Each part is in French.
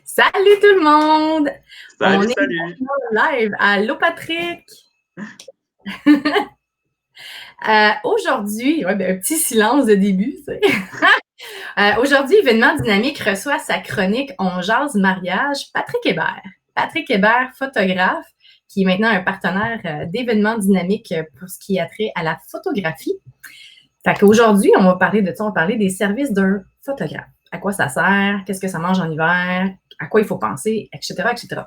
Salut tout le monde! On Salut, est salut! live. Allô Patrick! Aujourd'hui, ouais, un petit silence de début. Aujourd'hui, Événement Dynamique reçoit sa chronique On jase mariage, Patrick Hébert. Patrick Hébert, photographe, qui est maintenant un partenaire d'Événement Dynamique pour ce qui a trait à la photographie. Fait qu'aujourd'hui, on va parler de ça, on va parler des services d'un photographe. À quoi ça sert, qu'est-ce que ça mange en hiver, à quoi il faut penser, etc., etc.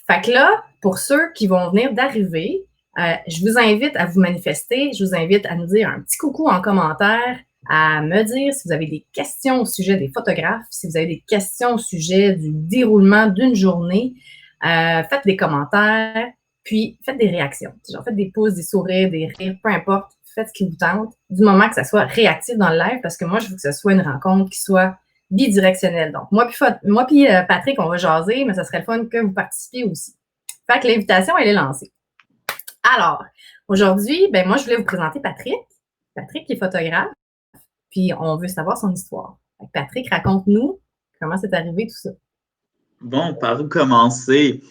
Fait que là, pour ceux qui vont venir d'arriver, je vous invite à vous manifester, je vous invite à nous dire un petit coucou en commentaire, à me dire si vous avez des questions au sujet des photographes, si vous avez des questions au sujet du déroulement d'une journée, faites des commentaires, puis faites des réactions. Genre, faites des pouces, des sourires, des rires, peu importe, faites ce qui vous tente, du moment que ça soit réactif dans le live, parce que moi, je veux que ce soit une rencontre qui soit bidirectionnelle. Donc, moi puis Patrick, on va jaser, mais ça serait le fun que vous participiez aussi. Fait que l'invitation, elle est lancée. Alors, aujourd'hui, moi, je voulais vous présenter Patrick. Patrick qui est photographe, puis on veut savoir son histoire. Patrick, raconte-nous comment c'est arrivé tout ça. Bon, par où commencer?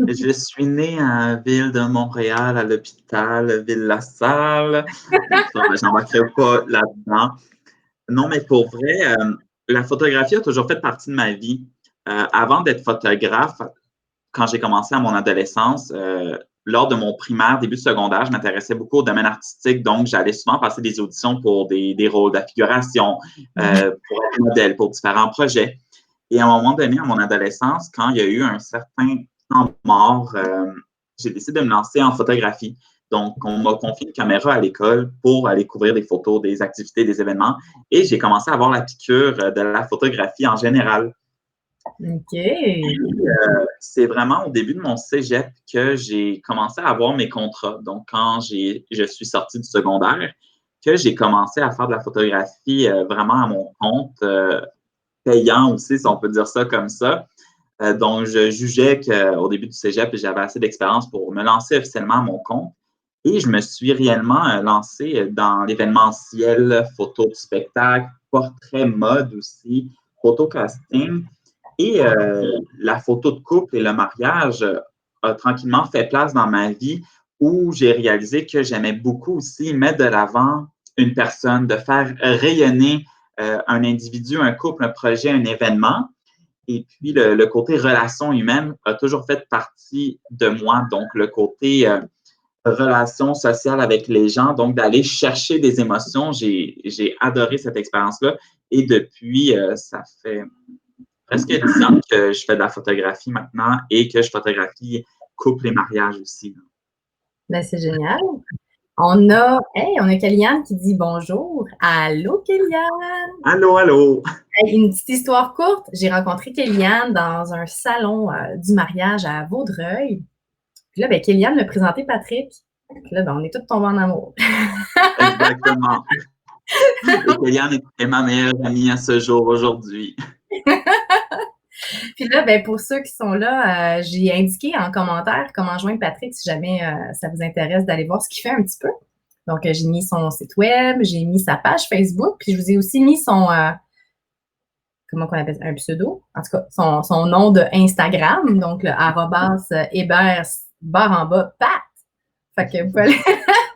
Je suis né à la ville de Montréal, à l'hôpital Ville-la-Salle. J'embarquerai pas là-dedans. Non, mais pour vrai, la photographie a toujours fait partie de ma vie. Avant d'être photographe, quand j'ai commencé à mon adolescence, lors de mon primaire, début de secondaire, je m'intéressais beaucoup au domaine artistique, donc j'allais souvent passer des auditions pour des rôles d'affiguration, pour être modèle, pour différents projets. Et à un moment donné, à mon adolescence, quand il y a eu un certain temps mort, j'ai décidé de me lancer en photographie. Donc, on m'a confié une caméra à l'école pour aller couvrir des photos, des activités, des événements. Et j'ai commencé à avoir la piqûre de la photographie en général. OK. C'est vraiment au début de mon cégep que j'ai commencé à avoir mes contrats. Donc, quand je suis sorti du secondaire, que j'ai commencé à faire de la photographie vraiment à mon compte, payant aussi, si on peut dire ça comme ça. Donc, je jugeais qu'au début du cégep, j'avais assez d'expérience pour me lancer officiellement à mon compte. Et je me suis réellement lancé dans l'événementiel, photo de spectacle, portrait mode aussi, photo casting. Et la photo de couple et le mariage a tranquillement fait place dans ma vie où j'ai réalisé que j'aimais beaucoup aussi mettre de l'avant une personne, de faire rayonner un individu, un couple, un projet, un événement. Et puis, le côté relation humaine a toujours fait partie de moi. Donc, le côté relation sociale avec les gens, donc d'aller chercher des émotions, j'ai adoré cette expérience-là. Et depuis, ça fait presque 10 ans que je fais de la photographie maintenant et que je photographie couple et mariage aussi. C'est génial. On a Kéliane qui dit bonjour. Allô, Kéliane! Allô, allô! Une petite histoire courte. J'ai rencontré Kéliane dans un salon du mariage à Vaudreuil. Puis là, Kéliane m'a présenté Patrick. Puis là, on est tous tombés en amour. Exactement. Et Kéliane est ma meilleure amie à ce jour aujourd'hui. Puis là, pour ceux qui sont là, j'ai indiqué en commentaire comment joindre Patrick si jamais ça vous intéresse d'aller voir ce qu'il fait un petit peu. Donc, j'ai mis son site web, j'ai mis sa page Facebook, puis je vous ai aussi mis son, comment qu'on appelle ça, un pseudo, en tout cas, son nom de Instagram, donc le @Hébert _Pat. Fait que vous pouvez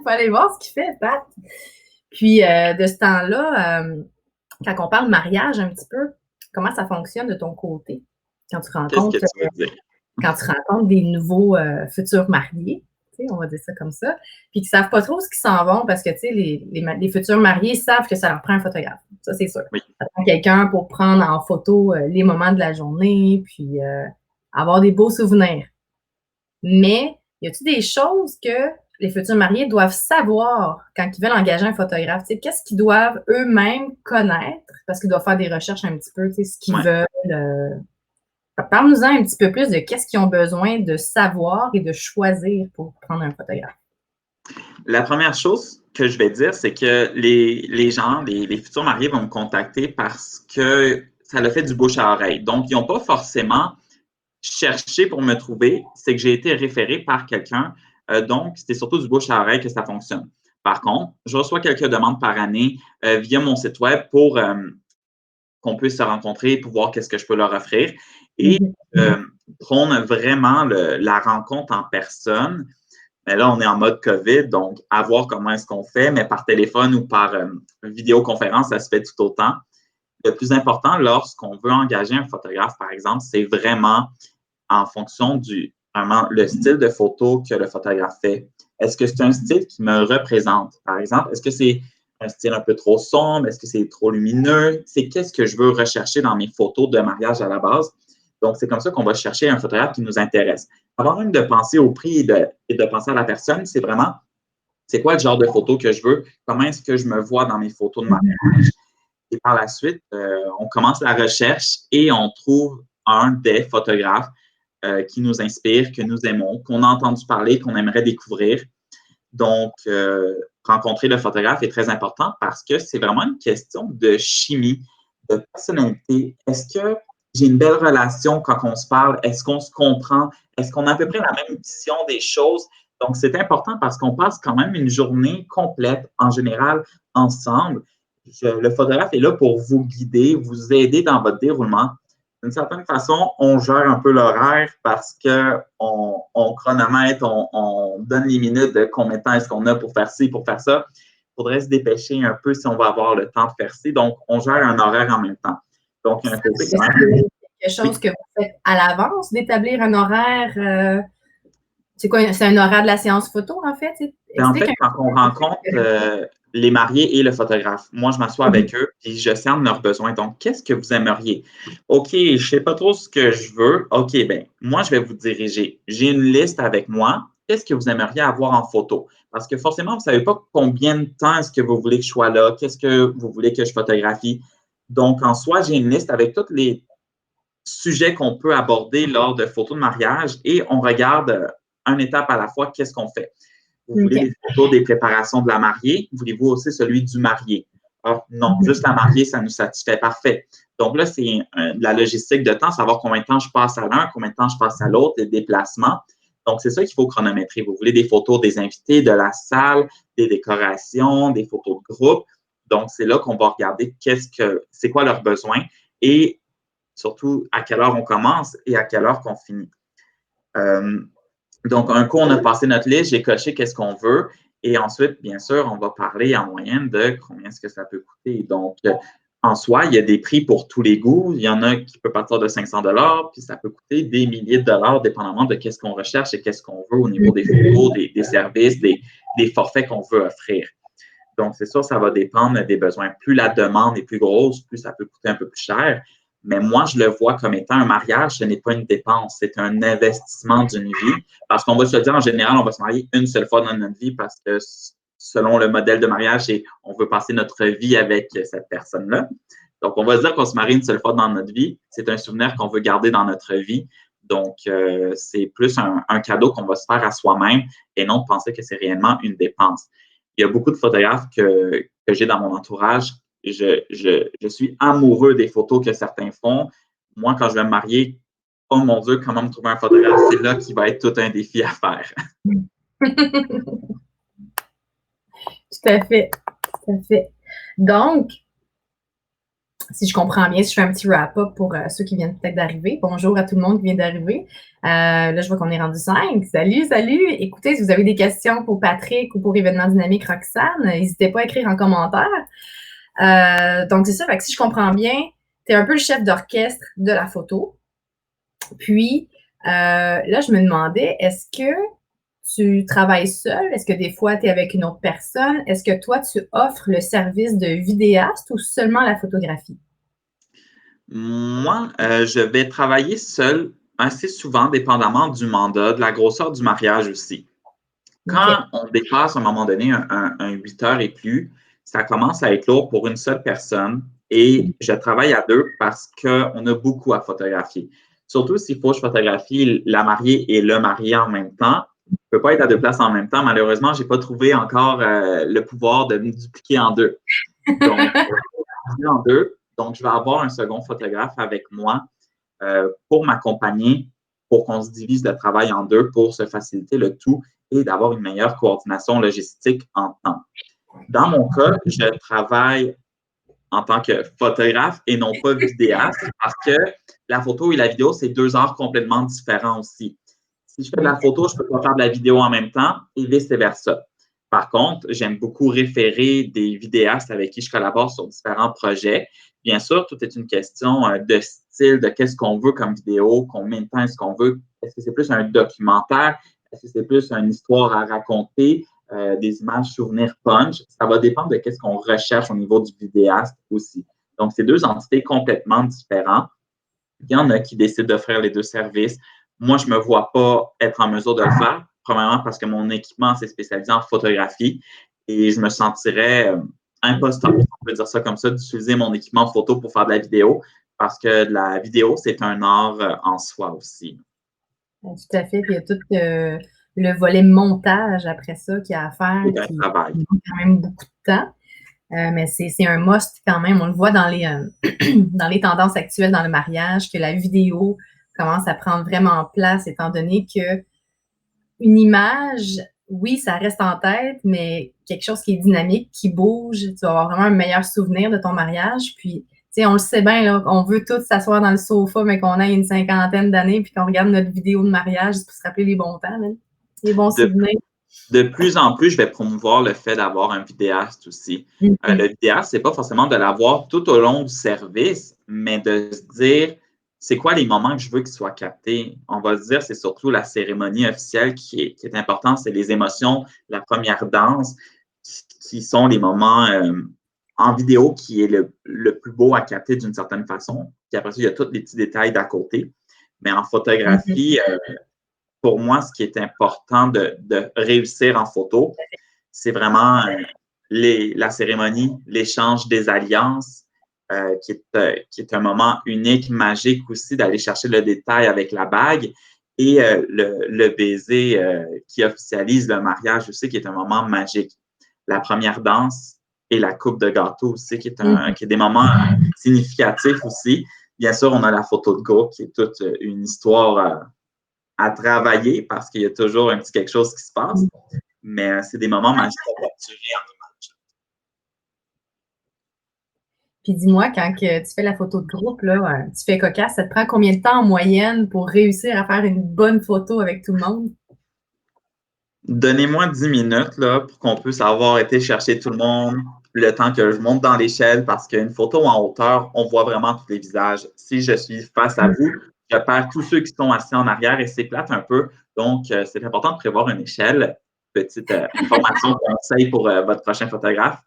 aller voir ce qu'il fait, Pat. Puis, de ce temps-là, quand on parle mariage un petit peu, comment ça fonctionne de ton côté quand tu Qu'est-ce que rencontres, tu veux dire? quand tu rencontres des nouveaux futurs mariés, on va dire ça comme ça, puis qui ne savent pas trop ce qu'ils s'en vont parce que les futurs mariés savent que ça leur prend un photographe. Ça, c'est sûr. Oui. Ça prend quelqu'un pour prendre en photo les moments de la journée, puis avoir des beaux souvenirs. Mais y a-t-il des choses que les futurs mariés doivent savoir quand ils veulent engager un photographe? Qu'est-ce qu'ils doivent eux-mêmes connaître? Parce qu'ils doivent faire des recherches un petit peu, ce qu'ils veulent. Parle-nous-en un petit peu plus de qu'est-ce qu'ils ont besoin de savoir et de choisir pour prendre un photographe. La première chose que je vais dire, c'est que les gens, les futurs mariés vont me contacter parce que ça le fait du bouche à oreille. Donc, ils n'ont pas forcément cherché pour me trouver, c'est que j'ai été référé par quelqu'un. Donc, c'était surtout du bouche à oreille que ça fonctionne. Par contre, je reçois quelques demandes par année via mon site web pour qu'on puisse se rencontrer pour voir qu'est-ce que je peux leur offrir. et prône vraiment la rencontre en personne. Mais là, on est en mode COVID, donc à voir comment est-ce qu'on fait, mais par téléphone ou par vidéoconférence, ça se fait tout autant. Le plus important, lorsqu'on veut engager un photographe, par exemple, c'est vraiment en fonction vraiment le style de photo que le photographe fait. Est-ce que c'est un style qui me représente? Par exemple, est-ce que c'est un style un peu trop sombre? Est-ce que c'est trop lumineux? C'est qu'est-ce que je veux rechercher dans mes photos de mariage à la base? Donc, c'est comme ça qu'on va chercher un photographe qui nous intéresse. Avant même de penser au prix et de penser à la personne, c'est vraiment, c'est quoi le genre de photo que je veux? Comment est-ce que je me vois dans mes photos de mariage? Et par la suite, on commence la recherche et on trouve un des photographes qui nous inspire, que nous aimons, qu'on a entendu parler, qu'on aimerait découvrir. Donc, rencontrer le photographe est très important parce que c'est vraiment une question de chimie, de personnalité. Est-ce que j'ai une belle relation quand on se parle? Est-ce qu'on se comprend? Est-ce qu'on a à peu près la même vision des choses? Donc, c'est important parce qu'on passe quand même une journée complète, en général, ensemble. Le photographe est là pour vous guider, vous aider dans votre déroulement. D'une certaine façon, on gère un peu l'horaire parce qu'on chronomètre, on donne les minutes de combien de temps est-ce qu'on a pour faire ci, pour faire ça. Il faudrait se dépêcher un peu si on va avoir le temps de faire ci. Donc, on gère un horaire en même temps. Donc, il y a un côté quand même. Quelque chose que vous faites à l'avance, d'établir un horaire. C'est quoi? C'est un horaire de la séance photo, en fait? En fait, quand on rencontre les mariés et le photographe, moi, je m'assois avec eux et je cerne leurs besoins. Donc, qu'est-ce que vous aimeriez? OK, je ne sais pas trop ce que je veux. OK, bien, moi, je vais vous diriger. J'ai une liste avec moi. Qu'est-ce que vous aimeriez avoir en photo? Parce que forcément, vous ne savez pas combien de temps est-ce que vous voulez que je sois là, qu'est-ce que vous voulez que je photographie. Donc, en soi, j'ai une liste avec tous les sujets qu'on peut aborder lors de photos de mariage et on regarde une étape à la fois, qu'est-ce qu'on fait. Vous voulez des photos des préparations de la mariée? Voulez-vous aussi celui du marié? Ah, non, juste la mariée, ça nous satisfait. Parfait. Donc là, c'est de la logistique de temps, savoir combien de temps je passe à l'un, combien de temps je passe à l'autre, les déplacements. Donc, c'est ça qu'il faut chronométrer. Vous voulez des photos des invités, de la salle, des décorations, des photos de groupe. Donc, c'est là qu'on va regarder c'est quoi leurs besoins et surtout à quelle heure on commence et à quelle heure qu'on finit. Donc, un coup, on a passé notre liste, j'ai coché qu'est-ce qu'on veut. Et ensuite, bien sûr, on va parler en moyenne de combien est-ce que ça peut coûter. Donc, en soi, il y a des prix pour tous les goûts. Il y en a qui peuvent partir de 500 puis ça peut coûter des milliers de dollars, dépendamment de qu'est-ce qu'on recherche et qu'est-ce qu'on veut au niveau des photos, des services, des forfaits qu'on veut offrir. Donc, c'est sûr, ça va dépendre des besoins. Plus la demande est plus grosse, plus ça peut coûter un peu plus cher. Mais moi, je le vois comme étant un mariage, ce n'est pas une dépense, c'est un investissement d'une vie. Parce qu'on va se dire, en général, on va se marier une seule fois dans notre vie parce que selon le modèle de mariage, on veut passer notre vie avec cette personne-là. Donc, on va se dire qu'on se marie une seule fois dans notre vie. C'est un souvenir qu'on veut garder dans notre vie. Donc, c'est plus un cadeau qu'on va se faire à soi-même et non de penser que c'est réellement une dépense. Il y a beaucoup de photographes que j'ai dans mon entourage. Je suis amoureux des photos que certains font. Moi, quand je vais me marier, oh mon Dieu, comment me trouver un photographe? C'est là qui va être tout un défi à faire. Tout à fait. Tout à fait. Donc, si je comprends bien, si je fais un petit wrap-up pour ceux qui viennent peut-être d'arriver. Bonjour à tout le monde qui vient d'arriver. Là, je vois qu'on est rendu 5. Salut, salut! Écoutez, si vous avez des questions pour Patrick ou pour Événement Dynamique Roxane, n'hésitez pas à écrire en commentaire. Donc, c'est ça. Fait que si je comprends bien, tu es un peu le chef d'orchestre de la photo. Puis, là, je me demandais, est-ce que tu travailles seul? Est-ce que des fois, tu es avec une autre personne? Est-ce que toi, tu offres le service de vidéaste ou seulement la photographie? Moi, je vais travailler seul assez souvent, dépendamment du mandat, de la grosseur du mariage aussi. Quand on dépasse à un moment donné un 8 heures et plus, ça commence à être lourd pour une seule personne et je travaille à deux parce qu'on a beaucoup à photographier. Surtout s'il faut que je photographie la mariée et le marié en même temps. Je ne peux pas être à deux places en même temps. Malheureusement, je n'ai pas trouvé encore le pouvoir de me dupliquer en deux. Donc, en deux. Donc, je vais avoir un second photographe avec moi pour m'accompagner, pour qu'on se divise le travail en deux, pour se faciliter le tout et d'avoir une meilleure coordination logistique en temps. Dans mon cas, je travaille en tant que photographe et non pas vidéaste parce que la photo et la vidéo, c'est deux arts complètement différents aussi. Si je fais de la photo, je ne peux pas faire de la vidéo en même temps et vice-versa. Par contre, j'aime beaucoup référer des vidéastes avec qui je collabore sur différents projets. Bien sûr, tout est une question de style, de qu'est-ce qu'on veut comme vidéo, combien de temps est-ce qu'on veut. Est-ce que c'est plus un documentaire? Est-ce que c'est plus une histoire à raconter? Des images souvenirs punch? Ça va dépendre de qu'est-ce qu'on recherche au niveau du vidéaste aussi. Donc, c'est deux entités complètement différentes. Il y en a qui décident d'offrir les deux services. Moi, je ne me vois pas être en mesure de le faire. Premièrement, parce que mon équipement s'est spécialisé en photographie et je me sentirais imposteur, si on peut dire ça comme ça, d'utiliser mon équipement photo pour faire de la vidéo parce que la vidéo, c'est un art en soi aussi. Tout à fait. Puis il y a tout le volet montage après ça qu'il y a à faire qui prend quand même beaucoup de temps. Mais c'est un must quand même. On le voit dans dans les tendances actuelles dans le mariage, que la vidéo commence à prendre vraiment place, étant donné que une image, oui, ça reste en tête, mais quelque chose qui est dynamique, qui bouge, tu vas avoir vraiment un meilleur souvenir de ton mariage. Puis, tu sais, on le sait bien, là, on veut tous s'asseoir dans le sofa, mais qu'on ait une cinquantaine d'années, puis qu'on regarde notre vidéo de mariage pour se rappeler les bons temps, là, les bons souvenirs. De plus en plus, je vais promouvoir le fait d'avoir un vidéaste aussi. Le vidéaste, c'est pas forcément de l'avoir tout au long du service, mais de se dire, c'est quoi les moments que je veux qu'ils soient captés? On va se dire, c'est surtout la cérémonie officielle qui est importante, c'est les émotions, la première danse, qui sont les moments en vidéo qui est le plus beau à capter d'une certaine façon. Puis après ça, il y a tous les petits détails d'à côté. Mais en photographie, pour moi, ce qui est important de réussir en photo, c'est vraiment la cérémonie, l'échange des alliances, qui est un moment unique, magique aussi, d'aller chercher le détail avec la bague et le baiser qui officialise le mariage aussi, qui est un moment magique. La première danse et la coupe de gâteau aussi, qui est des moments significatifs aussi. Bien sûr, on a la photo de groupe, qui est toute une histoire à travailler parce qu'il y a toujours un petit quelque chose qui se passe. Mais c'est des moments magiques à capturer en image. Puis dis-moi, quand tu fais la photo de groupe, là, tu fais cocasse, ça te prend combien de temps en moyenne pour réussir à faire une bonne photo avec tout le monde? Donnez-moi 10 minutes là, pour qu'on puisse avoir été chercher tout le monde, le temps que je monte dans l'échelle, parce qu'une photo en hauteur, on voit vraiment tous les visages. Si je suis face à vous, je perds tous ceux qui sont assis en arrière et c'est plate un peu. Donc, c'est important de prévoir une échelle. Petite information conseil pour votre prochain photographe.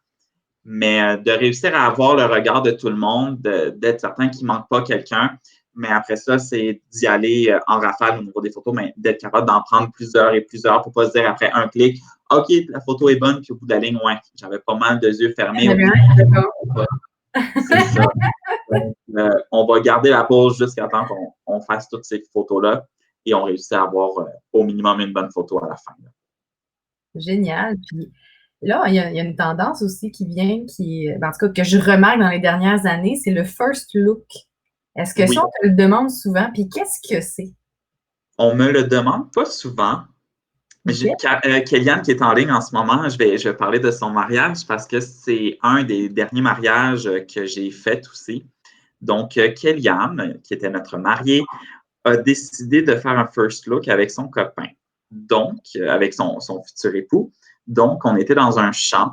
Mais de réussir à avoir le regard de tout le monde, d'être certain qu'il ne manque pas quelqu'un. Mais après ça, c'est d'y aller en rafale au niveau des photos, mais d'être capable d'en prendre plusieurs et plusieurs pour ne pas se dire après un clic, OK, la photo est bonne, puis au bout de la ligne, ouais, j'avais pas mal de yeux fermés. C'est ça. Donc, on va garder la pause jusqu'à temps qu'on fasse toutes ces photos-là et on réussit à avoir au minimum une bonne photo à la fin. Là. Génial. Puis là, il y a une tendance aussi qui vient, en tout cas, que je remarque dans les dernières années, c'est le first look. Est-ce que ça, on te le demande souvent? Puis qu'est-ce que c'est? On me le demande pas souvent. Kéliane qui est en ligne en ce moment, je vais parler de son mariage parce que c'est un des derniers mariages que j'ai fait aussi. Donc, Kéliane, qui était notre mariée, a décidé de faire un first look avec son copain, donc avec son futur époux. Donc, on était dans un champ.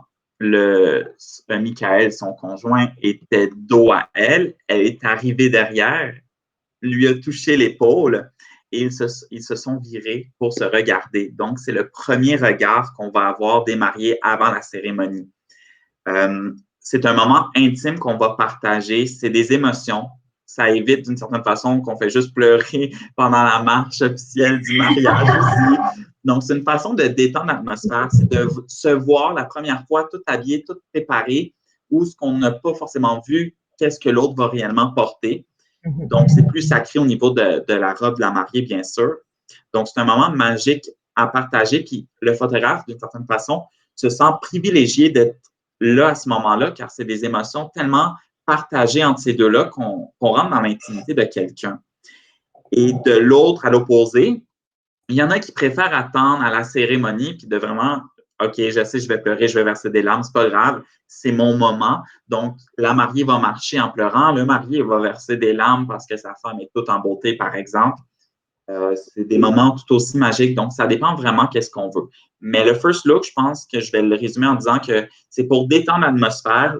Michael, son conjoint, était dos à elle. Elle est arrivée derrière, lui a touché l'épaule et ils se sont virés pour se regarder. Donc, c'est le premier regard qu'on va avoir des mariés avant la cérémonie. C'est un moment intime qu'on va partager. C'est des émotions. Ça évite d'une certaine façon qu'on fait juste pleurer pendant la marche officielle du mariage aussi. Donc, c'est une façon de détendre l'atmosphère. C'est de se voir la première fois tout habillé, tout préparé, ou ce qu'on n'a pas forcément vu, qu'est-ce que l'autre va réellement porter. Donc, c'est plus sacré au niveau de la robe de la mariée, bien sûr. Donc, c'est un moment magique à partager. Puis, le photographe, d'une certaine façon, se sent privilégié d'être là à ce moment-là, car c'est des émotions tellement partagées entre ces deux-là qu'on rentre dans l'intimité de quelqu'un. Et de l'autre, à l'opposé, il y en a qui préfèrent attendre à la cérémonie puis de vraiment OK, je sais, je vais pleurer, je vais verser des larmes, c'est pas grave, c'est mon moment. Donc, la mariée va marcher en pleurant, le marié va verser des larmes parce que sa femme est toute en beauté, par exemple. C'est des moments tout aussi magiques. Donc, ça dépend vraiment qu'est-ce qu'on veut. Mais le first look, je pense que je vais le résumer en disant que c'est pour détendre l'atmosphère,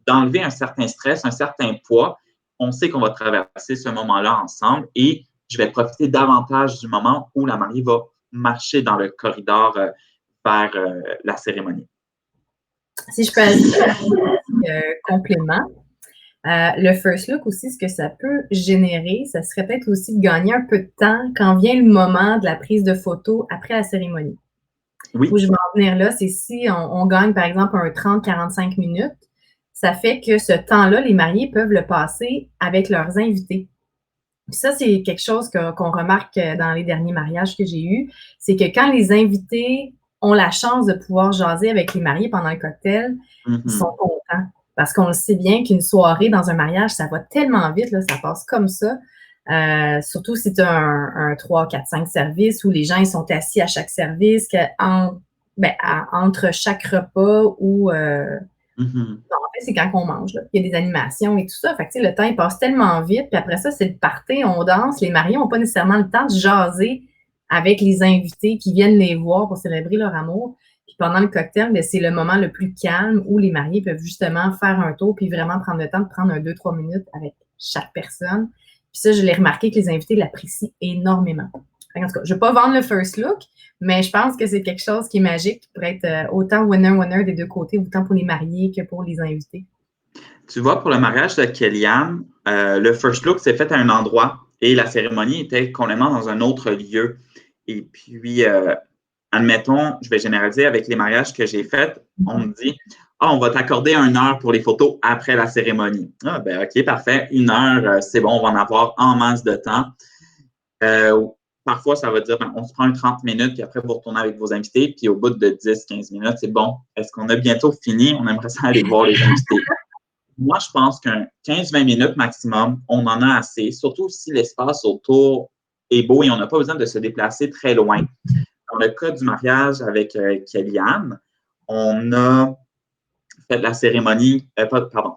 d'enlever un certain stress, un certain poids. On sait qu'on va traverser ce moment-là ensemble et je vais profiter davantage du moment où la mariée va marcher dans le corridor vers la cérémonie. Si je peux ajouter un complément, le first look aussi, ce que ça peut générer, ça serait peut-être aussi de gagner un peu de temps quand vient le moment de la prise de photo après la cérémonie. Oui. Où je vais en venir là, c'est si on gagne, par exemple, un 30-45 minutes, ça fait que ce temps-là, les mariés peuvent le passer avec leurs invités. Puis ça, c'est quelque chose qu'on remarque dans les derniers mariages que j'ai eus, c'est que quand les invités ont la chance de pouvoir jaser avec les mariés pendant le cocktail, ils sont contents. Parce qu'on le sait bien qu'une soirée dans un mariage, ça va tellement vite, là, ça passe comme ça. Surtout si tu as un 3, 4, 5 services où les gens ils sont assis à chaque service, entre chaque repas ou en fait, c'est quand on mange. Là. Il y a des animations et tout ça. Fait que, le temps, il passe tellement vite. Puis après ça, c'est le party, on danse. Les mariés n'ont pas nécessairement le temps de jaser avec les invités qui viennent les voir pour célébrer leur amour. Puis pendant le cocktail, bien, c'est le moment le plus calme où les mariés peuvent justement faire un tour puis vraiment prendre le temps de prendre un 2-3 minutes avec chaque personne. Puis ça, je l'ai remarqué que les invités l'apprécient énormément. En tout cas, je ne vais pas vendre le first look, mais je pense que c'est quelque chose qui est magique, qui pourrait être autant winner-winner des deux côtés, autant pour les mariés que pour les invités. Tu vois, pour le mariage de Kellyanne, le first look s'est fait à un endroit et la cérémonie était complètement dans un autre lieu. Et puis, admettons, je vais généraliser avec les mariages que j'ai faits, on me dit on va t'accorder 1 heure pour les photos après la cérémonie. Ah, ben, OK, parfait. 1 heure, c'est bon, on va en avoir en masse de temps. Parfois, ça va dire on se prend 30 minutes, puis après, vous retournez avec vos invités, puis au bout de 10-15 minutes, c'est bon. Est-ce qu'on a bientôt fini? On aimerait ça aller voir les invités. Moi, je pense qu'un 15-20 minutes maximum, on en a assez, surtout si l'espace autour est beau et on n'a pas besoin de se déplacer très loin. Dans le cas du mariage avec Kellyanne, on a fait la cérémonie,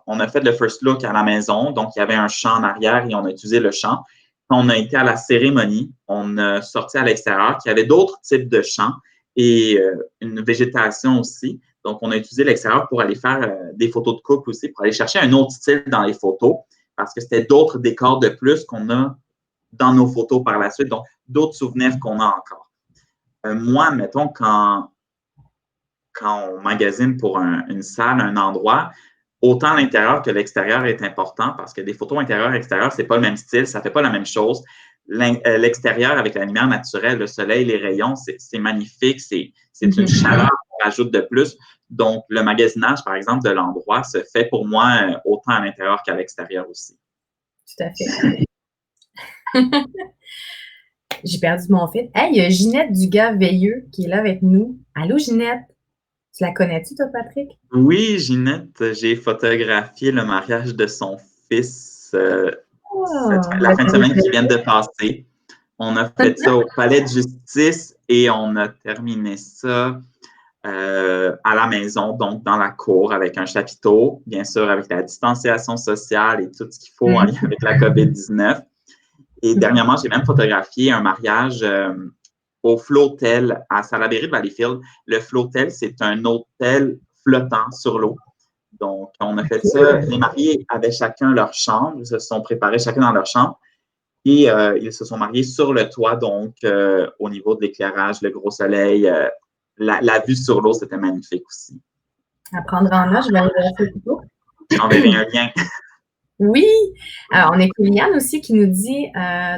on a fait le first look à la maison, donc il y avait un champ en arrière et on a utilisé le champ. Quand on a été à la cérémonie, on a sorti à l'extérieur, qu'il y avait d'autres types de champs et une végétation aussi. Donc, on a utilisé l'extérieur pour aller faire des photos de couple aussi, pour aller chercher un autre style dans les photos, parce que c'était d'autres décors de plus qu'on a dans nos photos par la suite, donc d'autres souvenirs qu'on a encore. Moi, mettons, quand on magasine pour une salle, un endroit, autant l'intérieur que l'extérieur est important parce que des photos intérieur-extérieur, c'est pas le même style, ça fait pas la même chose. L'extérieur avec la lumière naturelle, le soleil, les rayons, c'est magnifique, c'est une chaleur qu'on rajoute de plus. Donc, le magasinage, par exemple, de l'endroit se fait pour moi autant à l'intérieur qu'à l'extérieur aussi. Tout à fait. J'ai perdu mon fil. Hey, il y a Ginette Dugas-Veilleux qui est là avec nous. Allô, Ginette? Tu la connais-tu, toi, Patrick? Oui, Ginette, j'ai photographié le mariage de son fils la fin de semaine qui vient de passer. On a fait ça au Palais de justice et on a terminé ça à la maison, donc dans la cour avec un chapiteau, bien sûr avec la distanciation sociale et tout ce qu'il faut en lien avec la COVID-19. Et dernièrement, j'ai même photographié un mariage au Flotel à Salaberry de Valleyfield. Le Flotel, c'est un hôtel flottant sur l'eau. Donc, on a fait ça. Les mariés avaient chacun leur chambre. Ils se sont préparés chacun dans leur chambre. Et ils se sont mariés sur le toit, donc au niveau de l'éclairage, le gros soleil, la vue sur l'eau, c'était magnifique aussi. À prendre en note, je vais aller voir ça plus tôt. J'enverrai un lien. Oui! Alors, on a Kéliane aussi qui nous dit,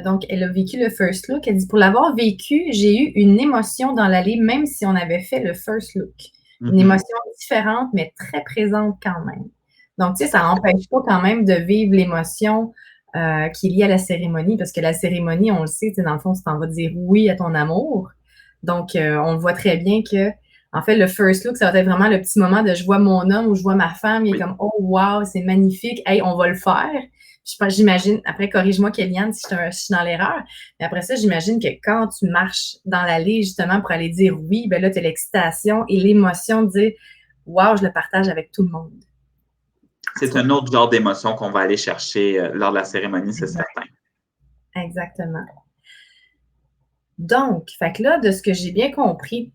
donc, elle a vécu le first look. Elle dit, pour l'avoir vécu, j'ai eu une émotion dans l'allée, même si on avait fait le first look. Une émotion différente, mais très présente quand même. Donc, tu sais, ça n'empêche pas quand même de vivre l'émotion qui est liée à la cérémonie, parce que la cérémonie, on le sait, dans le fond, tu t'en vas dire oui à ton amour. Donc, on voit très bien que, en fait, le first look, ça va être vraiment le petit moment de je vois mon homme ou je vois ma femme, il est comme, oh wow, c'est magnifique, hey, on va le faire. Puis j'imagine, après, corrige-moi, Kéliane, si je suis dans l'erreur, mais après ça, j'imagine que quand tu marches dans l'allée, justement, pour aller dire oui, ben là, tu as l'excitation et l'émotion de dire « Wow, je le partage avec tout le monde ». C'est un autre genre d'émotion qu'on va aller chercher lors de la cérémonie, c'est certain. Exactement. Donc, fait que là, de ce que j'ai bien compris,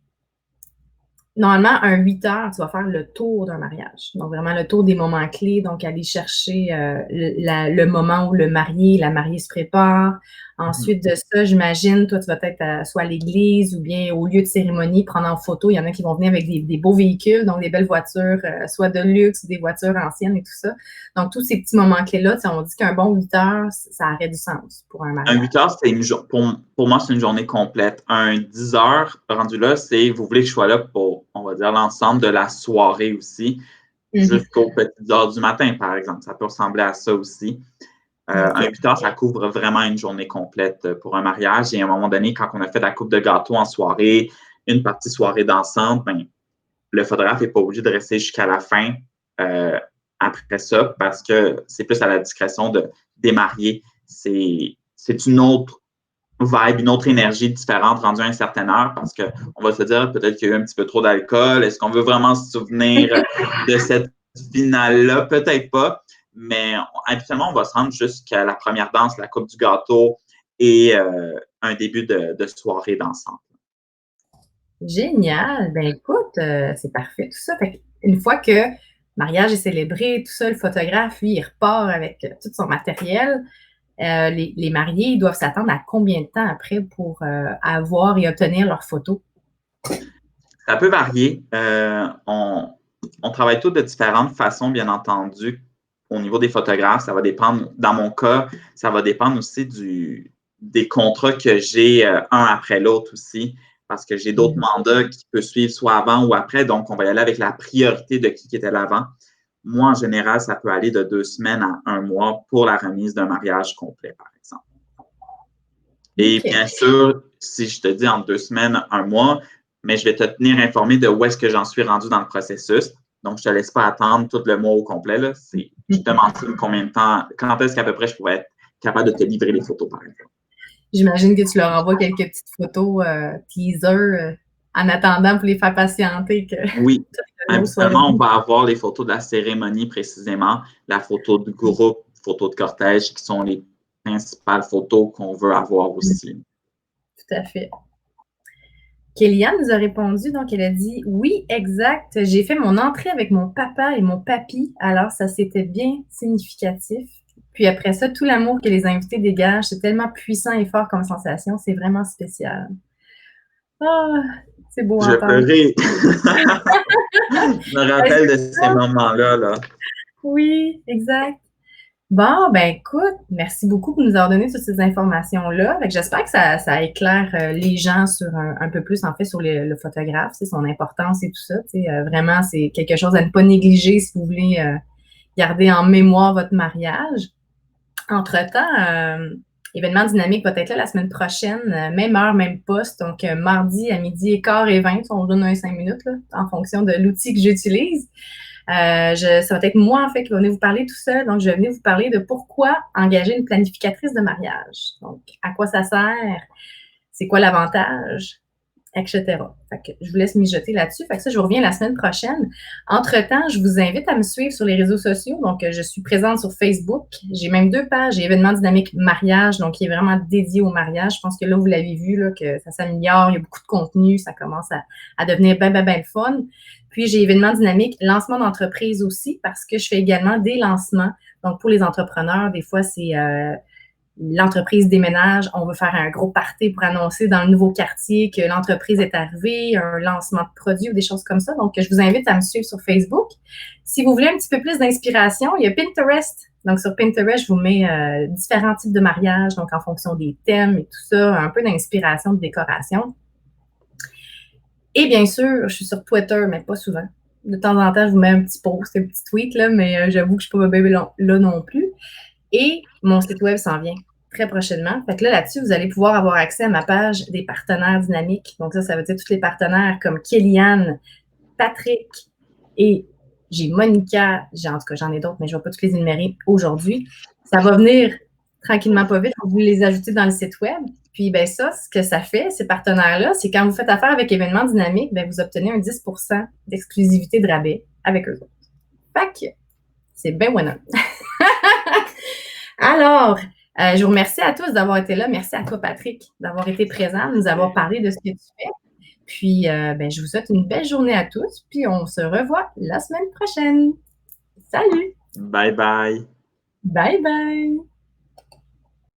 normalement, un 8 heures, tu vas faire le tour d'un mariage. Donc, vraiment le tour des moments clés. Donc, aller chercher le moment où le marié, la mariée se prépare. Ensuite de ça, j'imagine, toi, tu vas peut-être soit à l'église ou bien au lieu de cérémonie, prendre en photo. Il y en a qui vont venir avec des beaux véhicules, donc des belles voitures, soit de luxe ou des voitures anciennes et tout ça. Donc, tous ces petits moments clés-là, on dit qu'un bon 8 heures, ça aurait du sens pour un mariage. Un 8 heures, pour moi, c'est une journée complète. Un 10 heures, rendu là, c'est vous voulez que je sois là pour, on va dire, l'ensemble de la soirée aussi, jusqu'aux petites heures du matin, par exemple. Ça peut ressembler à ça aussi. Un 8 heures, ça couvre vraiment une journée complète pour un mariage. Et à un moment donné, quand on a fait la coupe de gâteau en soirée, une partie soirée dansante, ben, le photographe n'est pas obligé de rester jusqu'à la fin après ça parce que c'est plus à la discrétion des mariés. C'est une autre vibe, une autre énergie différente rendue à une certaine heure parce qu'on va se dire peut-être qu'il y a eu un petit peu trop d'alcool. Est-ce qu'on veut vraiment se souvenir de cette finale-là? Peut-être pas. Mais habituellement, on va se rendre jusqu'à la première danse, la coupe du gâteau et un début de soirée dansante. Génial! Ben écoute, c'est parfait tout ça. Fait une fois que le mariage est célébré, tout ça, le photographe, lui, il repart avec tout son matériel. Les mariés, ils doivent s'attendre à combien de temps après pour avoir et obtenir leurs photos? Ça peut varier. On travaille tous de différentes façons, bien entendu. Au niveau des photographes, ça va dépendre, dans mon cas, ça va dépendre aussi des contrats que j'ai un après l'autre aussi, parce que j'ai d'autres mandats qui peuvent suivre soit avant ou après, donc on va y aller avec la priorité de qui était l'avant. Moi, en général, ça peut aller de 2 semaines à 1 mois pour la remise d'un mariage complet, par exemple. Et bien sûr, si je te dis en 2 semaines, 1 mois, mais je vais te tenir informé de où est-ce que j'en suis rendu dans le processus. Donc, je ne te laisse pas attendre tout le mois au complet. Là. Je te mentionne combien de temps, quand est-ce qu'à peu près je pourrais être capable de te livrer les photos, par exemple. J'imagine que tu leur envoies quelques petites photos teaser en attendant pour les faire patienter. Oui. Habituellement, on va avoir les photos de la cérémonie précisément, la photo de groupe, photo de cortège, qui sont les principales photos qu'on veut avoir aussi. Tout à fait. Kéliane nous a répondu, donc elle a dit « Oui, exact, j'ai fait mon entrée avec mon papa et mon papy, alors ça c'était bien significatif. Puis après ça, tout l'amour que les invités dégagent, c'est tellement puissant et fort comme sensation, c'est vraiment spécial. » Ah, c'est beau à Je entendre. pleurais. Je me rappelle de ces moments-là. Là. Oui, exact. Bon, ben écoute, merci beaucoup pour nous avoir donné toutes ces informations-là. J'espère que ça éclaire les gens sur un peu plus, en fait, sur le photographe, son importance et tout ça. Vraiment, c'est quelque chose à ne pas négliger si vous voulez garder en mémoire votre mariage. Entre-temps, événement dynamique va être là la semaine prochaine, même heure, même poste. Donc, mardi à 12h15, on donne un 5 minutes là, en fonction de l'outil que j'utilise. Ça va être moi, en fait, qui va venir vous parler tout seul. Donc, je vais venir vous parler de pourquoi engager une planificatrice de mariage. Donc, à quoi ça sert? C'est quoi l'avantage? Etc. Fait que je vous laisse mijoter là-dessus. Fait que ça, je vous reviens la semaine prochaine. Entre-temps, je vous invite à me suivre sur les réseaux sociaux. Donc, je suis présente sur Facebook. J'ai même 2 pages. J'ai événement dynamique mariage, donc qui est vraiment dédié au mariage. Je pense que là, vous l'avez vu, là, que ça s'améliore. Il y a beaucoup de contenu. Ça commence à devenir bien le fun. Puis, j'ai événement dynamique lancement d'entreprise aussi parce que je fais également des lancements. Donc, pour les entrepreneurs, des fois, c'est l'entreprise déménage, on veut faire un gros party pour annoncer dans le nouveau quartier que l'entreprise est arrivée, un lancement de produits ou des choses comme ça. Donc, je vous invite à me suivre sur Facebook. Si vous voulez un petit peu plus d'inspiration, il y a Pinterest. Donc, sur Pinterest, je vous mets différents types de mariages, donc en fonction des thèmes et tout ça, un peu d'inspiration, de décoration. Et bien sûr, je suis sur Twitter, mais pas souvent. De temps en temps, je vous mets un petit post, un petit tweet, là, mais j'avoue que je ne suis pas bébé là non plus. Et mon site web s'en vient très prochainement. Fait que là-dessus, vous allez pouvoir avoir accès à ma page des partenaires dynamiques. Donc ça veut dire tous les partenaires comme Kéliane, Patrick et j'ai Monica, en tout cas, j'en ai d'autres, mais je ne vais pas tous les énumérer aujourd'hui. Ça va venir tranquillement pas vite. Vous les ajoutez dans le site web. Puis, ben ça, ce que ça fait, ces partenaires-là, c'est quand vous faites affaire avec Événements Dynamiques, ben vous obtenez un 10 d'exclusivité de rabais avec eux autres. Fait que c'est bien bueno. Alors, je vous remercie à tous d'avoir été là. Merci à toi, Patrick, d'avoir été présent, de nous avoir parlé de ce que tu fais. Puis, je vous souhaite une belle journée à tous. Puis, on se revoit la semaine prochaine. Salut! Bye bye! Bye bye!